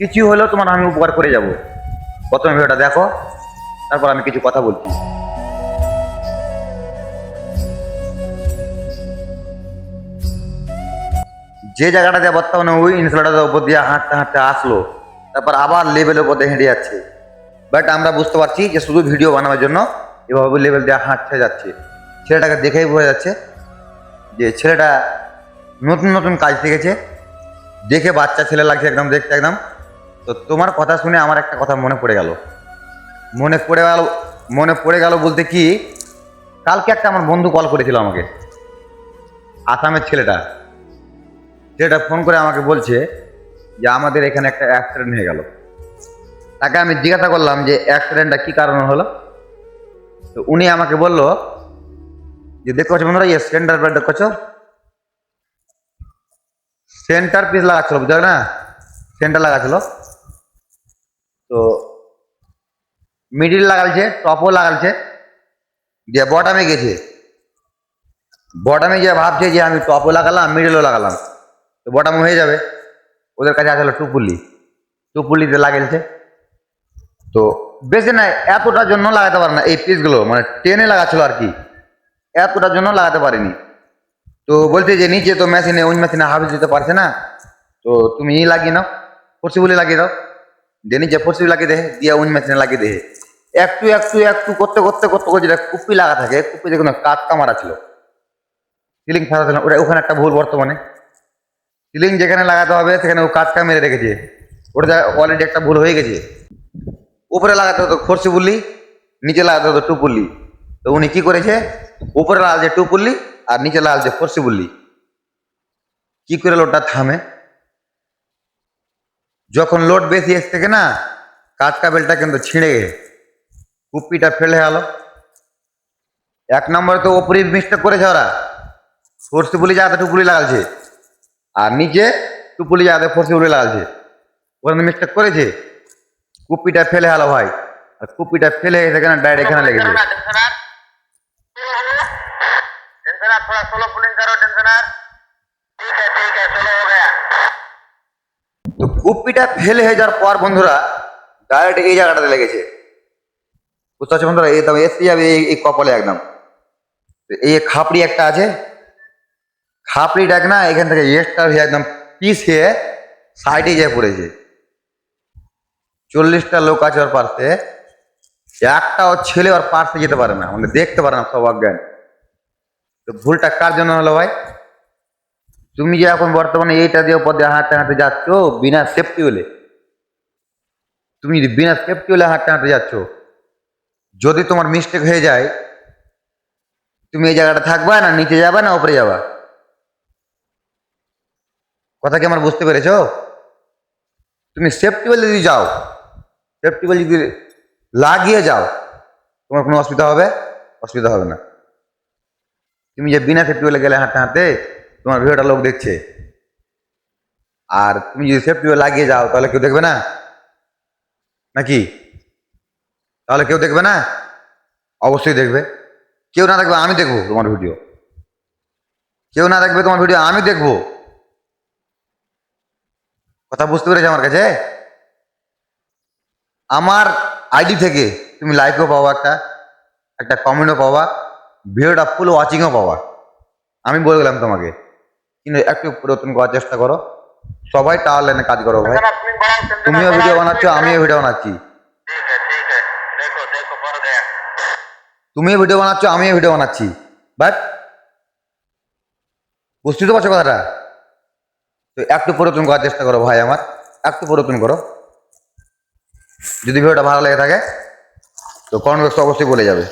কিছু হলেও তোমার আমি উপকার করে যাব। প্রথমে ভিডিওটা দেখো, তারপর আমি কিছু কথা বলছি। যে জায়গাটাতে বর্তমানে ওই ইনসুলেটারের উপর দিয়ে হাঁটতে হাঁটতে আসলো, তারপর আবার লেভেলের উপর দিয়ে হেঁটে যাচ্ছে। বাট আমরা বুঝতে পারছি যে শুধু ভিডিও বানানোর জন্য এভাবে লেভেল দিয়ে হাঁটতে যাচ্ছে। ছেলেটাকে দেখেই বোঝা যাচ্ছে যে ছেলেটা নতুন নতুন কাজ শিখেছে। দেখে বাচ্চা ছেলে লাগছে একদম, দেখতে একদম। তো তোমার কথা শুনে আমার একটা কথা মনে পড়ে গেল। মনে পড়ে গেল বলতে কি, কালকে একটা আমার বন্ধু কল করেছিল আমাকে, আসামের ছেলেটা ফোন করে আমাকে বলছে যে আমাদের এখানে একটা অ্যাক্সিডেন্ট হয়ে গেল। তাকে আমি জিজ্ঞাসা করলাম যে অ্যাক্সিডেন্টটা কি কারণে হলো। তো উনি আমাকে বলল যে দেখতে পাচ্ছ বন্ধুরা, ইয়ে সেন্টার পিস দেখছো, সেন্টার পিস লাগাচ্ছিল, বুঝলো না, সেন্টার লাগাচ্ছিল। তো মিডিল লাগালছে, টপও লাগালছে, দিয়ে বটামে গেছে। বটামে গিয়ে ভাবছে যে আমি টপও লাগালাম, মিডিলও লাগালাম, তো বটামও হয়ে যাবে। ওদের কাছে আসলে টুপুলিতে লাগাইছে। তো বেশি না, এতটার জন্য লাগাতে পারে না এই পিসগুলো, মানে টেনে লাগাচ্ছিল আর কি, এতটার জন্য লাগাতে পারিনি। তো বলছে যে নিচে তো মেশিনে, ওই মেশিনে হাবিজ দিতে পারছে না, তো তুমি লাগিয়ে নাও, ফোর্সিবলি লাগিয়ে দাও। দিয়ে নিচে ফোর্সিবলি লাগিয়ে দেয়, দিয়ে ওই মেশিনে লাগিয়ে দেয়। একটু একটু একটু করতে করতে করতে করতে যেটা কুপি লাগা থাকে, কুপি দেখুন কাটকা মারা ছিল, সিলিং ফাঁসা ছিল, ওখানে একটা ভুল বর্তমানে। সিলিং যেখানে লাগাতে হবে সেখানে ও কাটকা মেরে রেখেছে, ওটা অলরেডি একটা ভুল হয়ে গেছে। উপরে লাগাতে হতো ফোর্সিবলি, নিচে লাগাতে হতো টুপুল্লি। তো উনি কি করেছে, উপরে লাগাচ্ছে টুপুল্লি আর নিচে লাগাচ্ছে ফোর্সিবলি। কি করে লোডটা থামে? যখন লোড বেশি এসে থেকে না, কাটকা বেলটা কিন্তু ছিঁড়ে গেছে, কুপিটা ফেলে গেল। এক নম্বরে তো ওপরে মিস্টেক করেছে ওরা, ফোর্সিবলি জায়গাতে টুপুলি লাগাচ্ছে, আর নিচে টুপুলি জায়গাতে ফোর্সিবলি লাগাচ্ছে, ওখানে মিস্টেক করেছে, কুপিটা ফেলে গেল ভাই। আর কুপিটা ফেলে গেছে কেন, ডাইরেক্ট এখানে লেগেছে। তো কুপিটা ফেলে হয়ে যাওয়ার পর বন্ধুরা ডাইরেক্ট এই জায়গাটাতে লেগেছে, বুঝতে পারছো বন্ধুরা, একদম এসে যাবে এই কপালে একদম। এই খাপড়ি একটা আছে, খাপড়ি ডাক না, এখান থেকে এসটা হয়ে একদম পিস হয়ে সাইডে গিয়ে পড়েছে। 40টা লোক আছে ওর পাশে, একটা ওর ছেলে ওর পাশে যেতে পারে না, মানে দেখতে পারে না, সব অজ্ঞান। তো ভুলটা কার জন্য হলো ভাই? তুমি যে এখন বর্তমানে এইটা দিয়ে উপর দিয়ে হাঁটতে হাঁটতে যাচ্ছ বিনা সেফটি হলে, তুমি যদি বিনা সেফটি হলে হাঁটতে হাঁটতে যাচ্ছ, যদি তোমার মিস্টেক হয়ে যায়, তুমি এই জায়গাটা থাকবা না, নিচে যাবা না উপরে যাবা? কথা কি আমার বুঝতে পেরেছো? তুমি সেফটি বেল্ট যদি যাও, সেফটি বেল্ট যদি লাগিয়ে যাও, তোমার কোনো অসুবিধা হবে? অসুবিধা হবে না। তুমি যে বিনা সেফটি বেল্টে গেলে হাঁটতে হাঁটতে, তোমার ভিডিওটা লোক দেখছে, আর তুমি যদি সেফটি বেল্ট লাগিয়ে যাও তাহলে কেউ দেখবে না নাকি? তাহলে কেউ দেখবে না? অবশ্যই দেখবে। কেউ না দেখবে, আমি দেখবো তোমার ভিডিও। কেউ না দেখবে তোমার ভিডিও, আমি দেখবো। কথা বুঝতে পেরেছো আমার কাছে? আমার আইডি থেকে তুমি লাইকও পাওয়া, একটা কমেন্টও পাওয়া, ভিডিওটা ফুল ওয়াচিংও পাওয়া। আমি বলে গেলাম তোমাকে, কিন্তু একটু পরিবর্তন করার চেষ্টা করো। সবাই টাওয়ার লাইনে কাজ করো ভাই। তুমিও ভিডিও বানাচ্ছ, আমিও ভিডিও বানাচ্ছি। তুমিও ভিডিও বানাচ্ছ, আমিও ভিডিও বানাচ্ছি, বাট বুঝতে তো পারছো কথাটা? তো একটু পরিবর্তন করার চেষ্টা করো ভাই আমার, একটু পরিবর্তন করো। যদি ভিডিওটা ভালো লেগে থাকে তো কমেন্ট বক্সে অবশ্যই বলে যাবে।